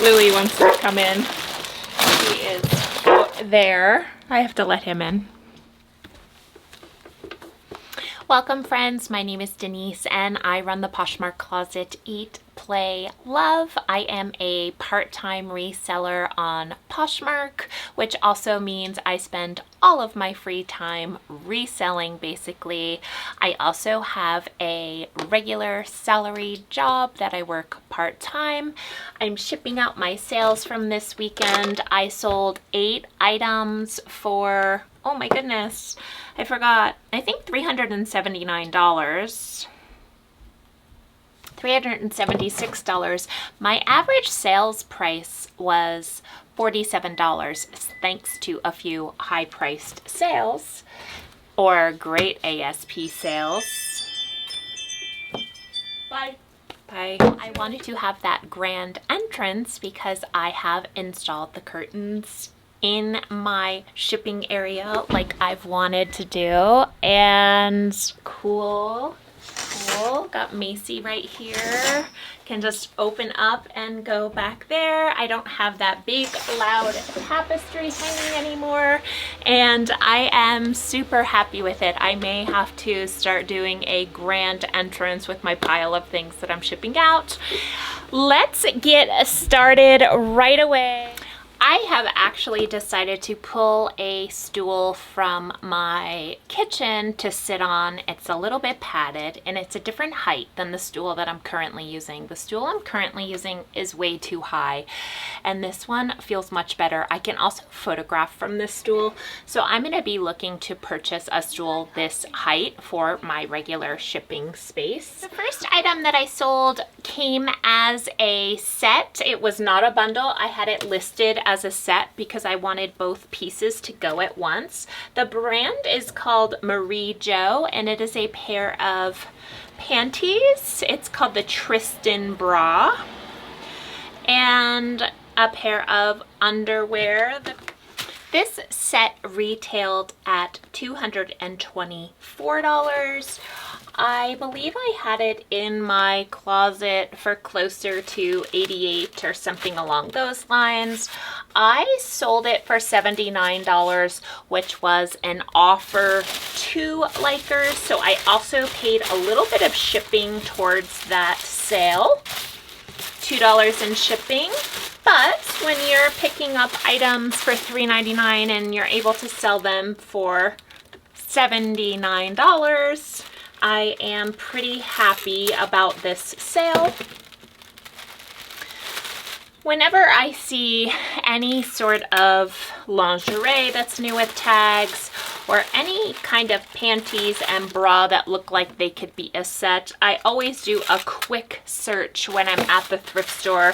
Louie wants to come in. He is out there. I have to let him in. Welcome friends, my name is Denise and I run the Poshmark Closet Eat, Play, Love. I am a part-time reseller on Poshmark, which also means I spend all of my free time reselling basically. I also have a regular salary job that I work part-time. I'm shipping out my sales from this weekend. I sold 8 items for, oh my goodness, I forgot, I think $379. $376. My average sales price was $47 thanks to a few high-priced sales or great ASP sales. Bye. Bye. I wanted to have that grand entrance because I have installed the curtains in my shipping area like I've wanted to do, and cool. Got Macy right here, can just open up and go back there. I don't have that big loud tapestry hanging anymore, and I am super happy with it. I may have to start doing a grand entrance with my pile of things that I'm shipping out. Let's get started right away. I have actually decided to pull a stool from my kitchen to sit on. It's a little bit padded and it's a different height than the stool that I'm currently using. The stool I'm currently using is way too high and this one feels much better. I can also photograph from this stool, so I'm going to be looking to purchase a stool this height for my regular shipping space. The first item that I sold came as a set. It was not a bundle. I had it listed as a set because I wanted both pieces to go at once. The brand is called Marie Jo and it is a pair of panties. It's called the Tristan bra, and a pair of underwear. This set retailed at $224. I believe I had it in my closet for closer to $88 or something along those lines. I sold it for $79, which was an offer to likers, so I also paid a little bit of shipping towards that sale, $2 in shipping. But when you're picking up items for $3.99 and you're able to sell them for $79, I am pretty happy about this sale. Whenever I see any sort of lingerie that's new with tags or any kind of panties and bra that look like they could be a set, I always do a quick search when I'm at the thrift store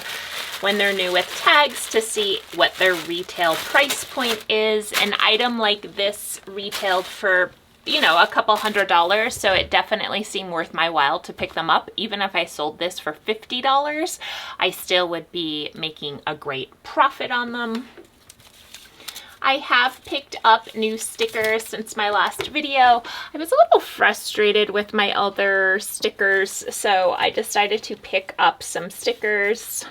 when they're new with tags to see what their retail price point is. An item like this retailed for, you know, a couple $100, so it definitely seemed worth my while to pick them up. Even if I sold this for $50, I still would be making a great profit on them. I have picked up new stickers since my last video. I was a little frustrated with my other stickers, so I decided to pick up some stickers.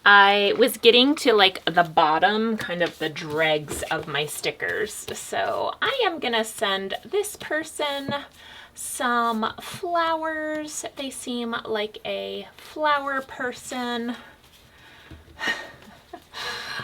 I was getting to like the bottom, kind of the dregs of my stickers. So I am gonna send this person some flowers. They seem like a flower person.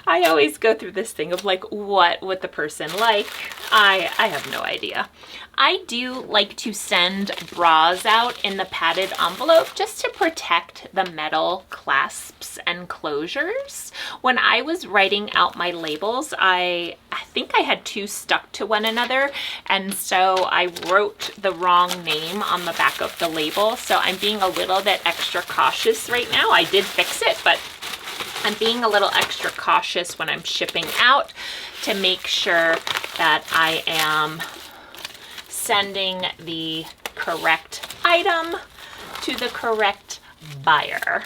I always go through this thing of like, what would the person like? I have no idea. I do like to send bras out in the padded envelope just to protect the metal clasps and closures. When I was writing out my labels, I think I had 2 stuck to one another, and so I wrote the wrong name on the back of the label. So I'm being a little bit extra cautious right now. I did fix it, but I'm being a little extra cautious when I'm shipping out to make sure that I am sending the correct item to the correct buyer.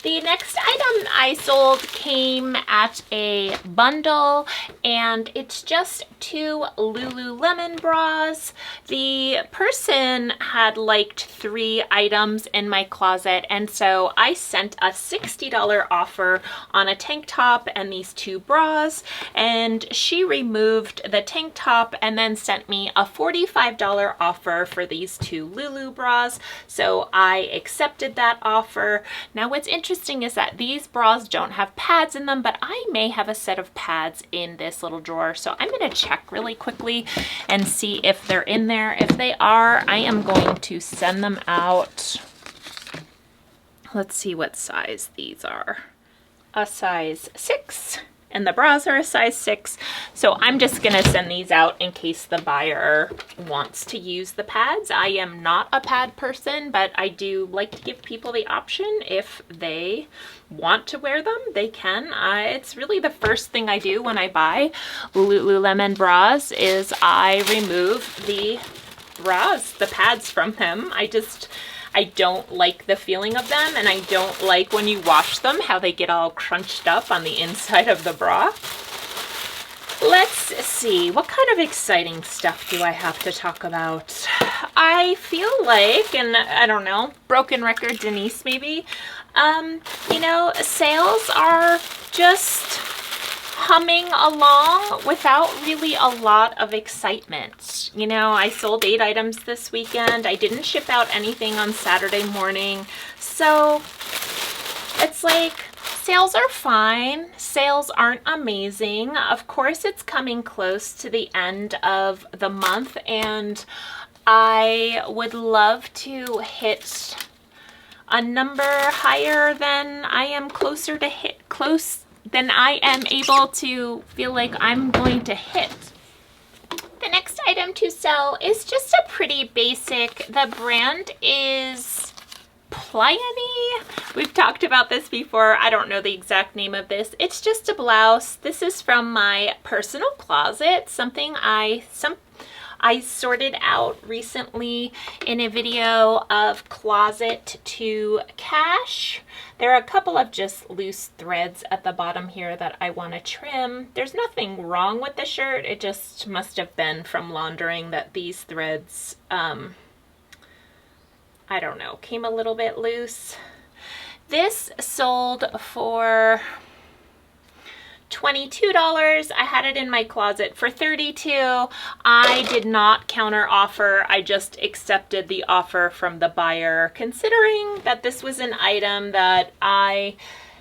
The next item I sold came at a bundle, and it's just 2 Lululemon bras. The person had liked 3 items in my closet, and so I sent a $60 offer on a tank top and these 2 bras, and she removed the tank top and then sent me a $45 offer for these 2 Lulu bras. So I accepted that offer. Now what's interesting is that these bras don't have pads in them, but I may have a set of pads in this little drawer. So I'm going to check really quickly and see if they're in there. If they are, I am going to send them out. Let's see what size these are. A size 6. And the bras are a size 6. So I'm just gonna send these out in case the buyer wants to use the pads. I am not a pad person, but I do like to give people the option. If they want to wear them, they can. It's really the first thing I do when I buy Lululemon bras is I remove the bras, the pads from them. I don't like the feeling of them, and I don't like when you wash them how they get all crunched up on the inside of the bra. Let's see, what kind of exciting stuff do I have to talk about? I feel like, and I don't know, broken record Denise maybe, you know, sales are just humming along without really a lot of excitement. You know, I sold 8 items this weekend. I didn't ship out anything on Saturday morning. So it's like sales are fine. Sales aren't amazing. Of course, it's coming close to the end of the month, and I would love to hit a number higher than I am than I am able to feel like I'm going to hit. The next item to sell is just a pretty basic. The brand is Pleione. We've talked about this before. I don't know the exact name of this. It's just a blouse. This is from my personal closet, something I sorted out recently in a video of closet to cash. There are a couple of just loose threads at the bottom here that I want to trim. There's nothing wrong with the shirt. It just must have been from laundering that these threads, I don't know, came a little bit loose. This sold for $22. I had it in my closet for $32. I did not counter offer. I just accepted the offer from the buyer, considering that this was an item that I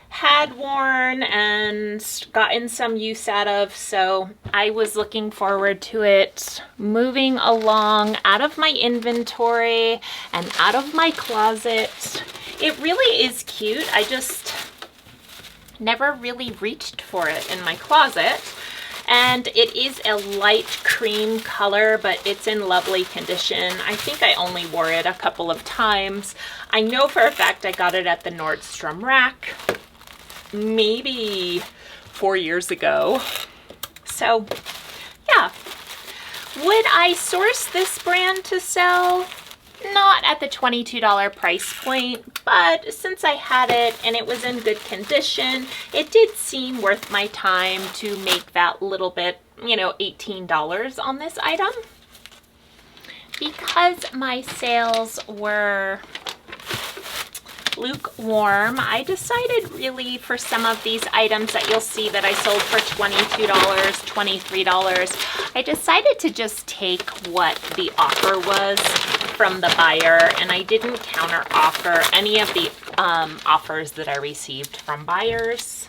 had worn and gotten some use out of. So I was looking forward to it moving along out of my inventory and out of my closet. It really is cute. I just never really reached for it in my closet, and it is a light cream color, but it's in lovely condition. I think I only wore it a couple of times. I know for a fact I got it at the Nordstrom rack maybe 4 years ago. So yeah, would I source this brand to sell? Not at the $22 price point, but since I had it and it was in good condition, it did seem worth my time to make that little bit, you know, $18 on this item. Because my sales were lukewarm, I decided really for some of these items that you'll see that I sold for $22, $23, I decided to just take what the offer was from the buyer, and I didn't counter offer any of the offers that I received from buyers.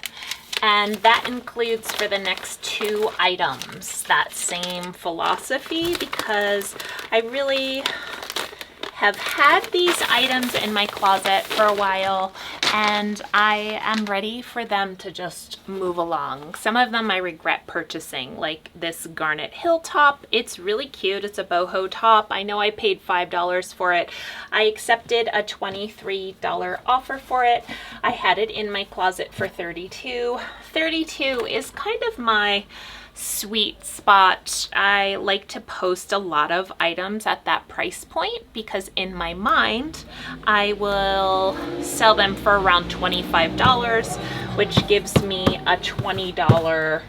And that includes for the next 2 items that same philosophy, because I really have had these items in my closet for a while, and I am ready for them to just move along. Some of them I regret purchasing, like this garnet hill top. It's really cute. It's a boho top. I know I paid $5 for it. I accepted a $23 offer for it. I had it in my closet for $32. $32 is kind of my sweet spot. I like to post a lot of items at that price point because in my mind, I will sell them for around $25, which gives me a $20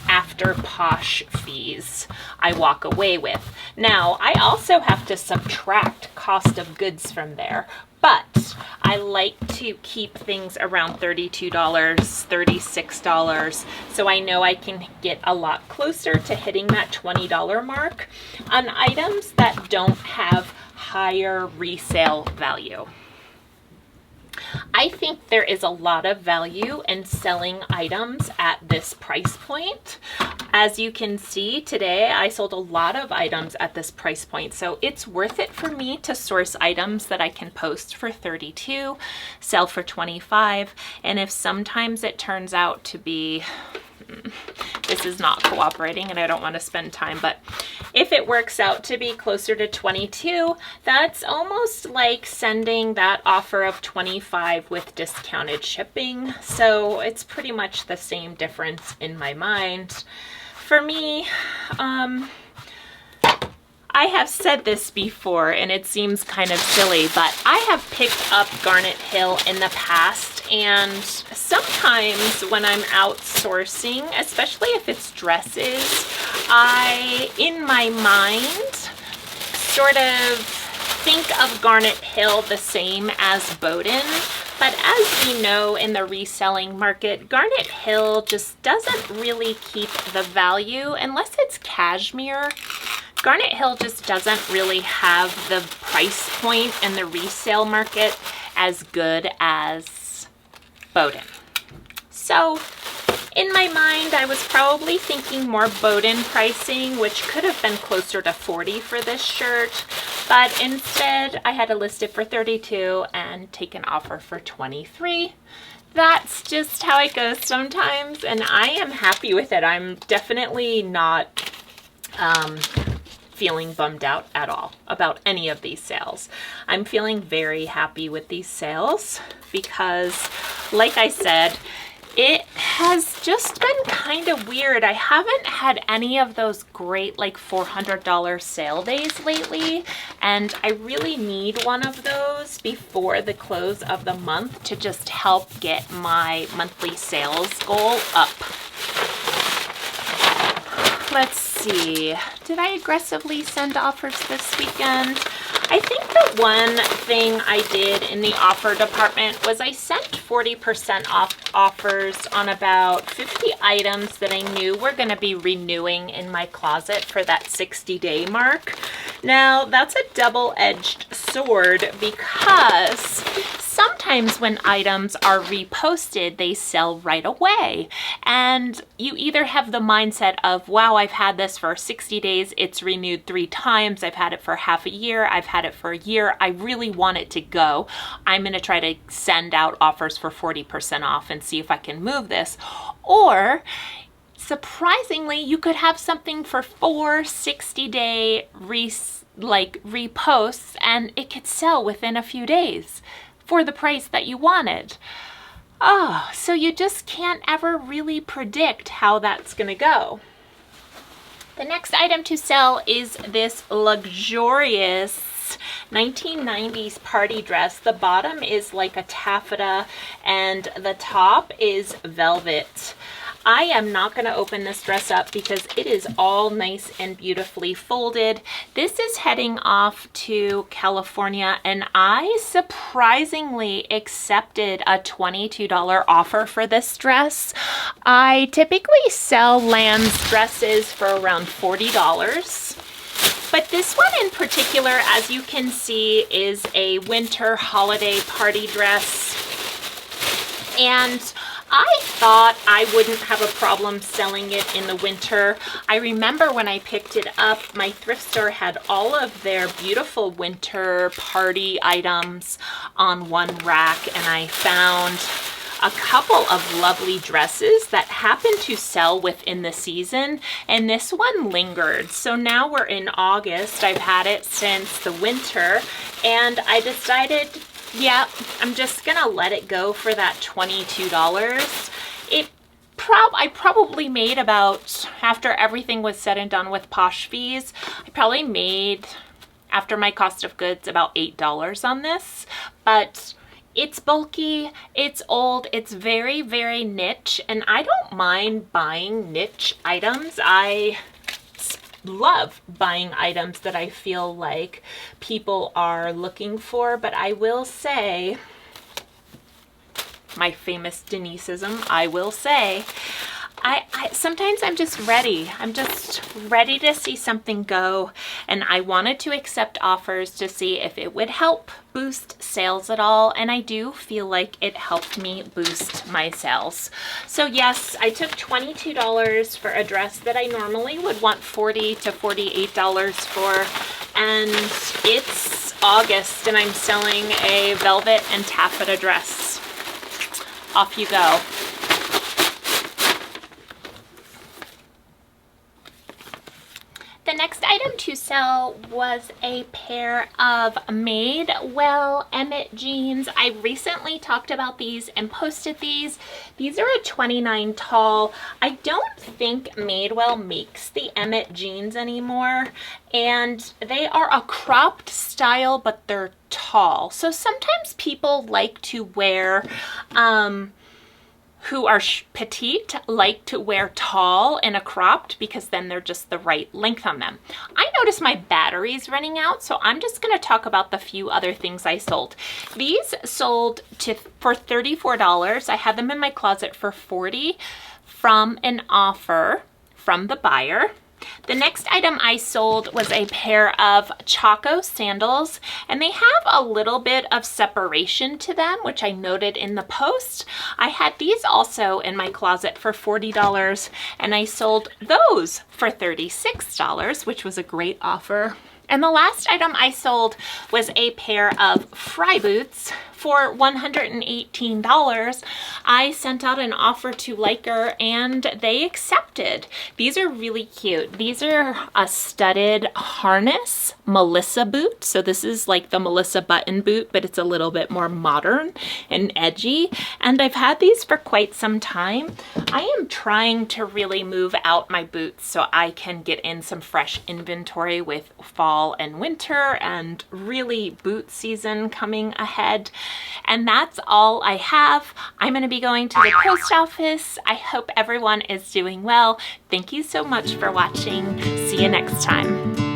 after Posh fees I walk away with. Now, I also have to subtract cost of goods from there, but I like to keep things around $32, $36, so I know I can get a lot closer to hitting that $20 mark on items that don't have higher resale value. I think there is a lot of value in selling items at this price point. As you can see today, I sold a lot of items at this price point, so it's worth it for me to source items that I can post for $32, sell for $25, and if sometimes it turns out to be this is not cooperating and I don't want to spend time, but if it works out to be closer to 22, that's almost like sending that offer of 25 with discounted shipping. So it's pretty much the same difference in my mind. For me, I have said this before and it seems kind of silly, but I have picked up Garnet Hill in the past, and sometimes when I'm outsourcing, especially if it's dresses, I, in my mind, sort of think of Garnet Hill the same as Bowden. But as we know in the reselling market, Garnet Hill just doesn't really keep the value unless it's cashmere. Garnet Hill just doesn't really have the price point in the resale market as good as Bowden. So in my mind, I was probably thinking more Bowden pricing, which could have been closer to $40 for this shirt, but instead I had to list it for $32 and take an offer for $23. That's just how it goes sometimes, and I am happy with it. I'm definitely not feeling bummed out at all about any of these sales. I'm feeling very happy with these sales because, like I said, it has just been kind of weird. I haven't had any of those great like $400 sale days lately, and I really need one of those before the close of the month to just help get my monthly sales goal up. Let's see, did I aggressively send offers this weekend? I think the one thing I did in the offer department was I sent 40% off offers on about 50 items that I knew were going to be renewing in my closet for that 60-day mark. Now, that's a double-edged sword because sometimes when items are reposted, they sell right away. And you either have the mindset of, wow, I've had this for 60 days, it's renewed 3 times, I've had it for half a year, I've had it for a year, I really want it to go. I'm going to try to send out offers for 40% off and see if I can move this. Or surprisingly, you could have something for 4 60-day reposts and it could sell within a few days for the price that you wanted. Oh, so you just can't ever really predict how that's gonna go. The next item to sell is this luxurious 1990s party dress. The bottom is like a taffeta and the top is velvet. I am not going to open this dress up because it is all nice and beautifully folded. This is heading off to California, and I surprisingly accepted a $22 offer for this dress. I typically sell Lamb's dresses for around $40. But this one in particular, as you can see, is a winter holiday party dress. And I thought I wouldn't have a problem selling it in the winter. I remember when I picked it up, my thrift store had all of their beautiful winter party items on one rack, and I found a couple of lovely dresses that happened to sell within the season, and this one lingered. So now we're in August. I've had it since the winter, and I decided, yeah, I'm just gonna let it go for that $22. It I probably made about, after everything was said and done with Posh fees, I probably made, after my cost of goods, about $8 on this. But it's bulky, it's old, it's very, very niche, and I don't mind buying niche items. I love buying items that I feel like people are looking for, but I will say, my famous Deniseism, I will say, I sometimes I'm just ready. I'm just ready to see something go, and I wanted to accept offers to see if it would help boost sales at all, and I do feel like it helped me boost my sales. So yes, I took $22 for a dress that I normally would want $40 to $48 for, and it's August and I'm selling a velvet and taffeta dress. Off you go. The next item to sell was a pair of Madewell Emmett jeans. I recently talked about these and posted these. These are a 29 tall. I don't think Madewell makes the Emmett jeans anymore, and they are a cropped style, but they're tall. So sometimes people like to wear who are petite like to wear tall in a cropped because then they're just the right length on them. I noticed my battery's running out, so I'm just going to talk about the few other things I sold. These sold for $34. I had them in my closet for $40 from an offer from the buyer. The next item I sold was a pair of Chaco sandals, and they have a little bit of separation to them, which I noted in the post. I had these also in my closet for $40, and I sold those for $36, which was a great offer. And the last item I sold was a pair of Fry boots for $118. I sent out an offer to Liker and they accepted. These are really cute. These are a studded harness Melissa boot. So this is like the Melissa button boot, but it's a little bit more modern and edgy. And I've had these for quite some time. I am trying to really move out my boots so I can get in some fresh inventory with fall and winter and really boot season coming ahead. And that's all I have. I'm going to be going to the post office. I hope everyone is doing well. Thank you so much for watching. See you next time.